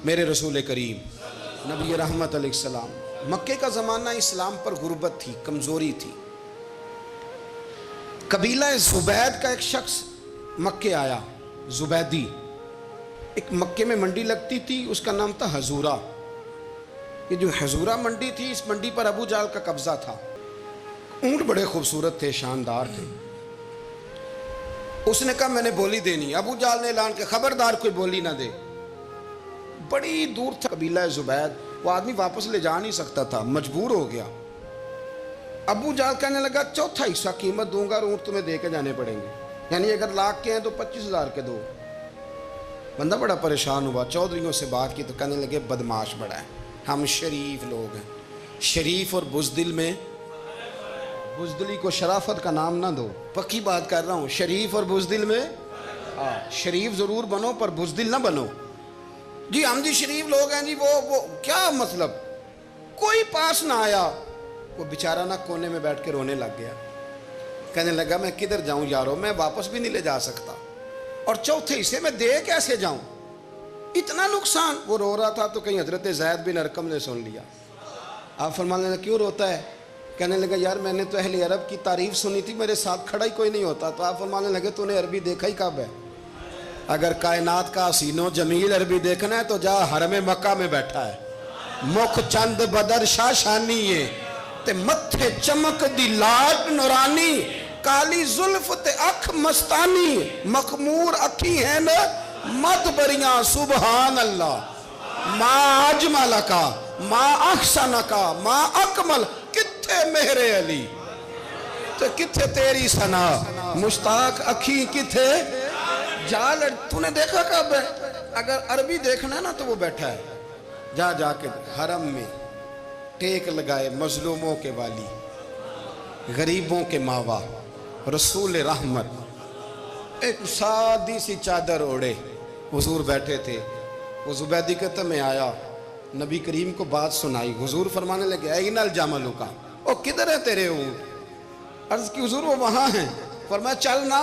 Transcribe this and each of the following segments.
میرے رسول کریم نبی رحمت علیہ السلام. مکے کا زمانہ اسلام پر غربت تھی، کمزوری تھی. قبیلہ زبید کا ایک شخص مکے آیا، زبیدی. ایک مکے میں منڈی لگتی تھی، اس کا نام تھا حضورہ. یہ جو حضورہ منڈی تھی، اس منڈی پر ابو جہل کا قبضہ تھا. اونٹ بڑے خوبصورت تھے، شاندار تھے. اس نے کہا میں نے بولی دینی. ابو جہل نے اعلان کہ خبردار کوئی بولی نہ دے. بڑی دور تھا قبیلہ زبید، وہ آدمی واپس لے جا نہیں سکتا تھا، مجبور ہو گیا. ابو جہل کہنے لگا چوتھا حصہ قیمت دوں گا اور اونٹ تمہیں دے کے جانے پڑیں گے، یعنی اگر لاکھ کے ہیں تو 25,000 کے دو. بندہ بڑا پریشان ہوا، چودھریوں سے بات کی تو کہنے لگے بدماش بڑا ہے، ہم شریف لوگ ہیں. شریف اور بزدل میں، بزدلی کو شرافت کا نام نہ دو، پکی بات کر رہا ہوں. شریف اور بزدل میں شریف ضرور بنو پر بزدل نہ بنو. جی ہم جی شریف لوگ ہیں جی، وہ کیا مطلب. کوئی پاس نہ آیا. وہ بیچارہ نہ کونے میں بیٹھ کے رونے لگ گیا. کہنے لگا میں کدھر جاؤں یارو، میں واپس بھی نہیں لے جا سکتا، اور چوتھے حصے میں دے کیسے جاؤں، اتنا نقصان. وہ رو رہا تھا تو کہیں حضرت زید بن ارقم نے سن لیا. آپ فرمانے لگے کیوں روتا ہے؟ کہنے لگا یار میں نے تو اہل عرب کی تعریف سنی تھی، میرے ساتھ کھڑا ہی کوئی نہیں ہوتا. تو آپ فرمانے لگے تو نے عربی دیکھا ہی کب ہے؟ اگر کائنات کا حسین و جمیل عربی دیکھنا ہے تو جا حرم مکہ میں بیٹھا ہے. مکھ چند بدر شاشانی ہے تے متھے چمک دی لاٹ نورانی، کالی زلف تے اکھ مستانی، مخمور اکھی ہیں نا مد بریاں سبحان اللہ. ما اجملکا ما احسنکا ما اکمل، کتھے مہر علی تے کتھے تیری ثنا، مشتاق اکھی کتھے جال. تو نے دیکھا کب ہے؟ اگر عربی دیکھنا ہے نا تو وہ بیٹھا ہے. جا کے حرم میں ٹیک لگائے، مظلوموں کے والی، غریبوں کے ماوا، رسول رحمت. ایک سادی سی چادر اوڑے حضور بیٹھے تھے. وہ زبیدی کہتا میں آیا، نبی کریم کو بات سنائی. حضور فرمانے لگے این الجمل کا، او کدھر ہے تیرے اونٹ؟ عرض کی حضور وہ وہاں ہیں. فرمایا چل نا.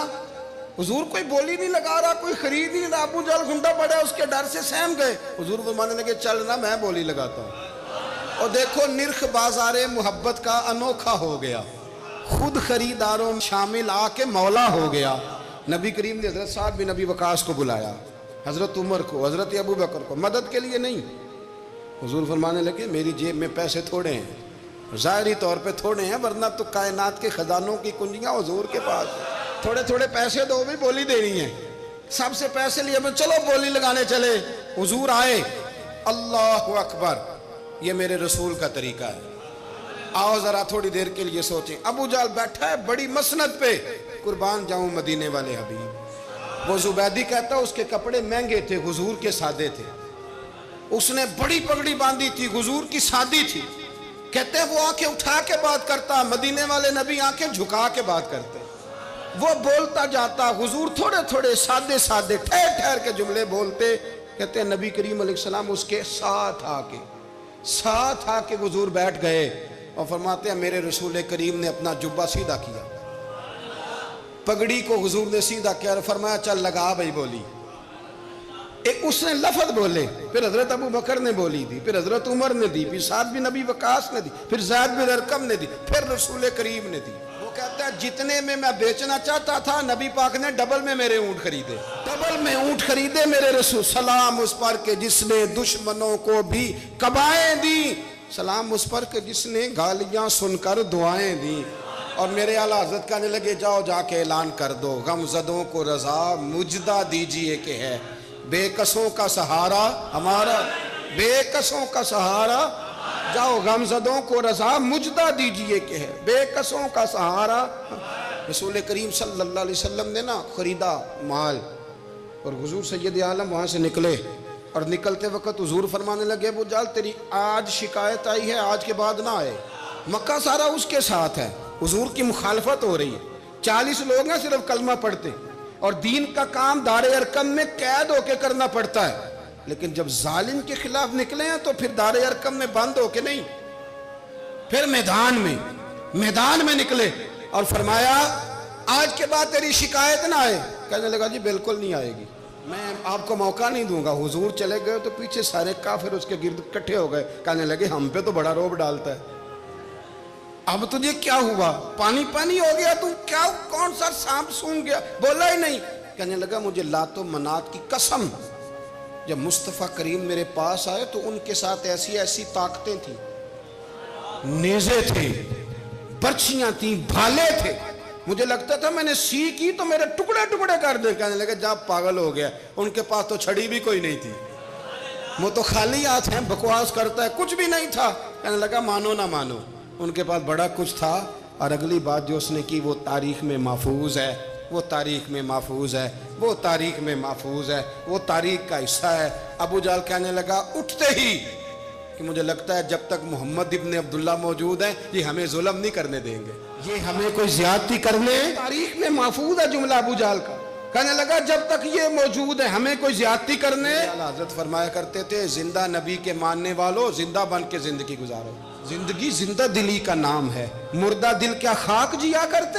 حضور کوئی بولی نہیں لگا رہا، کوئی خرید نہیں رہا. ابو جہل گھنٹا پڑا، اس کے ڈر سے سہم گئے. حضور فرمانے لگے چل نا میں بولی لگاتا ہوں. اور دیکھو نرخ بازار محبت کا انوکھا ہو گیا، خود خریداروں شامل آ کے مولا ہو گیا. نبی کریم نے حضرت سعد بن ابی وقاص کو بلایا، حضرت عمر کو، حضرت ابو بکر کو، مدد کے لیے نہیں. حضور فرمانے لگے میری جیب میں پیسے تھوڑے ہیں، ظاہری طور پہ تھوڑے ہیں، ورنہ تو کائنات کے خزانوں کی کنجیاں حضور کے پاس. تھوڑے تھوڑے پیسے دو بھی بولی دینی ہے. سب سے پیسے لیے میں چلو بولی لگانے چلے. حضور آئے، اللہ اکبر، یہ میرے رسول کا طریقہ ہے. آؤ ذرا تھوڑی دیر کے لیے سوچیں. ابو جہل بیٹھا ہے بڑی مسند پہ، قربان جاؤں مدینے والے حبیب. وہ زبیدی کہتا اس کے کپڑے مہنگے تھے، حضور کے سادے تھے. اس نے بڑی پگڑی باندھی تھی، حضور کی سادی تھی. کہتے ہیں وہ آنکھیں اٹھا کے بات کرتا، مدینے والے نبی آنکھیں جھکا کے بات کرتے. وہ بولتا جاتا، حضور تھوڑے تھوڑے سادے سادے ٹھہر ٹھہر کے جملے بولتے. کہتے ہیں نبی کریم علیہ السلام اس کے ساتھ آ کے حضور بیٹھ گئے اور فرماتے ہیں میرے رسول کریم نے اپنا جبہ سیدھا کیا، پگڑی کو حضور نے سیدھا کیا اور فرمایا چل لگا بھائی بولی. ایک اس نے لفظ بولے، پھر حضرت ابو بکر نے بولی دی، پھر حضرت عمر نے دی، پھر سعد بن ابی وقاص نے دی، پھر زید بن ارقم نے دی، پھر رسول کریم نے دی. وہ کہتا ہے جتنے میں بیچنا چاہتا تھا نبی پاک نے ڈبل میں میرے اونٹ خریدے، ڈبل میں اونٹ خریدے میرے رسول. سلام اس پر کہ جس نے دشمنوں کو بھی کبائیں دی، سلام اس پر کہ جس نے گالیاں سن کر دعائیں دی. اور میرے اعلیٰ حضرت کہنے لگے جاؤ جا کے اعلان کر دو، غم زدوں کو رضا مجدہ دیجئے کہ ہے بے کسوں کا سہارا ہمارا، بے کسوں کا سہارا. جاؤ غم زدوں کو رضا مجدہ دیجئے کہ ہے بے کسوں کا سہارا. رسول کریم صلی اللہ علیہ وسلم نے نا خریدا مال، اور حضور سید عالم وہاں سے نکلے. اور نکلتے وقت حضور فرمانے لگے ابو جہل تیری آج شکایت آئی ہے، آج کے بعد نہ آئے. مکہ سارا اس کے ساتھ ہے، حضور کی مخالفت ہو رہی ہے. 40 لوگ ہیں صرف کلمہ پڑھتے، اور دین کا کام دار ارقم میں قید ہو کے کرنا پڑتا ہے. لیکن جب ظالم کے خلاف نکلے ہیں تو پھر دار ارقم میں بند ہو کے نہیں، پھر میدان میں نکلے. اور فرمایا آج کے بعد تیری شکایت نہ آئے. کہنے لگا جی بالکل نہیں آئے گی. میں آپ کو موقع نہیں دوں گا. حضور چلے گئے تو پیچھے سارے کافر اس کے گرد اکٹھے ہو گئے, کہنے لگے ہم پہ تو بڑا روب ڈالتا ہے, اب تجھے کیا ہوا, پانی پانی ہو گیا, تو کیا کون سا سانپ سونگ گیا, بولا ہی نہیں. کہنے لگا مجھے لات و منات کی قسم, جب مصطفیٰ کریم میرے پاس آئے تو ان کے ساتھ ایسی ایسی طاقتیں تھیں, نیزے تھے, برچیاں تھیں, بھالے تھے, مجھے لگتا تھا میں نے سی کی تو میرے ٹکڑے ٹکڑے کر دیں. کہنے لگے جا پاگل ہو گیا, ان کے پاس تو چھڑی بھی کوئی نہیں تھی, وہ تو خالی ہاتھ ہیں, بکواس کرتا ہے, کچھ بھی نہیں تھا. کہنے لگا مانو نہ مانو, ان کے پاس بڑا کچھ تھا. اور اگلی بات جو اس نے کی وہ تاریخ میں محفوظ ہے, وہ تاریخ میں محفوظ ہے, وہ تاریخ میں محفوظ ہے, وہ تاریخ کا حصہ ہے. ابو جہل کہنے لگا اٹھتے ہی کہ مجھے لگتا ہے جب تک محمد ابن عبداللہ موجود ہیں یہ ہمیں ظلم نہیں کرنے دیں گے, یہ ہمیں کوئی زیادتی کرنے, تاریخ میں محفوظ ہے جملہ ابو جہل کا. کہنے لگا جب تک یہ موجود ہے ہمیں کوئی زیادتی کرنے. حضرت فرمایا کرتے تھے زندہ نبی کے ماننے والوں زندہ بن کے زندگی گزارو. زندگی زندہ دلی کا نام ہے, مردہ دل کیا خاک جیا کرتے.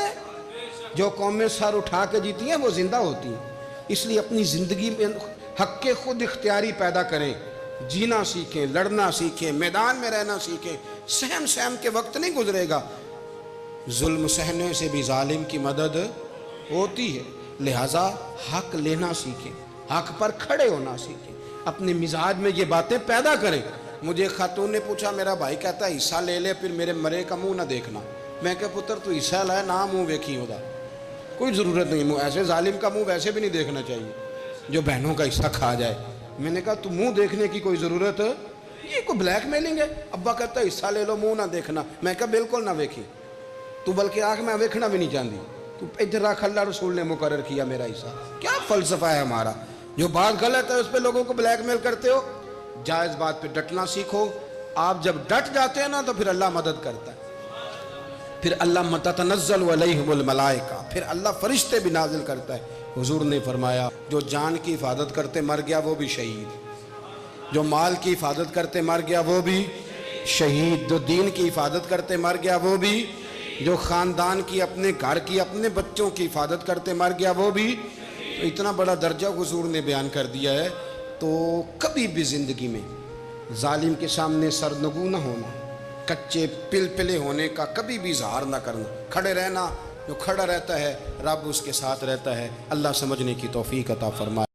جو قومیں سر اٹھا کے جیتی ہیں وہ زندہ ہوتی ہیں. اس لیے اپنی زندگی میں حق کے خود اختیاری پیدا کریں, جینا سیکھیں, لڑنا سیکھیں, میدان میں رہنا سیکھیں. سہم سہم کے وقت نہیں گزرے گا, ظلم سہنے سے بھی ظالم کی مدد ہوتی ہے. لہٰذا حق لینا سیکھیں, حق پر کھڑے ہونا سیکھیں, اپنے مزاج میں یہ باتیں پیدا کریں. مجھے خاتون نے پوچھا, میرا بھائی کہتا ہے حصہ لے لے پھر میرے مرے کا منہ نہ دیکھنا. میں کہا پتر تو حصہ لائے نہ منہ ویکھی ہوگا, کوئی ضرورت نہیں, ایسے ظالم کا منہ ویسے بھی نہیں دیکھنا چاہیے جو بہنوں کا حصہ کھا جائے. میں نے کہا تو منہ دیکھنے کی کوئی ضرورت, یہ کوئی بلیک میلنگ ہے. ابا کہتا ہے حصہ لے لو منہ نہ دیکھنا. میں کہا بالکل نہ ویکھی, تو بلکہ آنکھ میں ویکھنا بھی نہیں چاہتی, تو ادھر رکھ, اللہ رسول نے مقرر کیا میرا حصہ. کیا فلسفہ ہے ہمارا, جو بات غلط ہے اس پہ لوگوں کو بلیک میل کرتے ہو. جائز بات پہ ڈٹنا سیکھو. آپ جب ڈٹ جاتے ہیں نا تو پھر اللہ مدد کرتا ہے, پھر اللہ تتنزل علیہم الملائکہ, پھر اللہ فرشتے بھی نازل کرتا ہے. حضور نے فرمایا جو جان کی حفاظت کرتے مر گیا وہ بھی شہید, جو مال کی حفاظت کرتے مر گیا وہ بھی شہید, جو دین کی حفاظت کرتے مر گیا وہ بھی, جو خاندان کی, اپنے گھر کی, اپنے بچوں کی حفاظت کرتے مر گیا وہ بھی. تو اتنا بڑا درجہ حضور نے بیان کر دیا ہے. تو کبھی بھی زندگی میں ظالم کے سامنے سرنگو نہ ہونا, کچے پلپلے ہونے کا کبھی بھی اظہار نہ کرنا, کھڑے رہنا. جو کھڑا رہتا ہے رب اس کے ساتھ رہتا ہے. اللہ سمجھنے کی توفیق عطا فرمائے.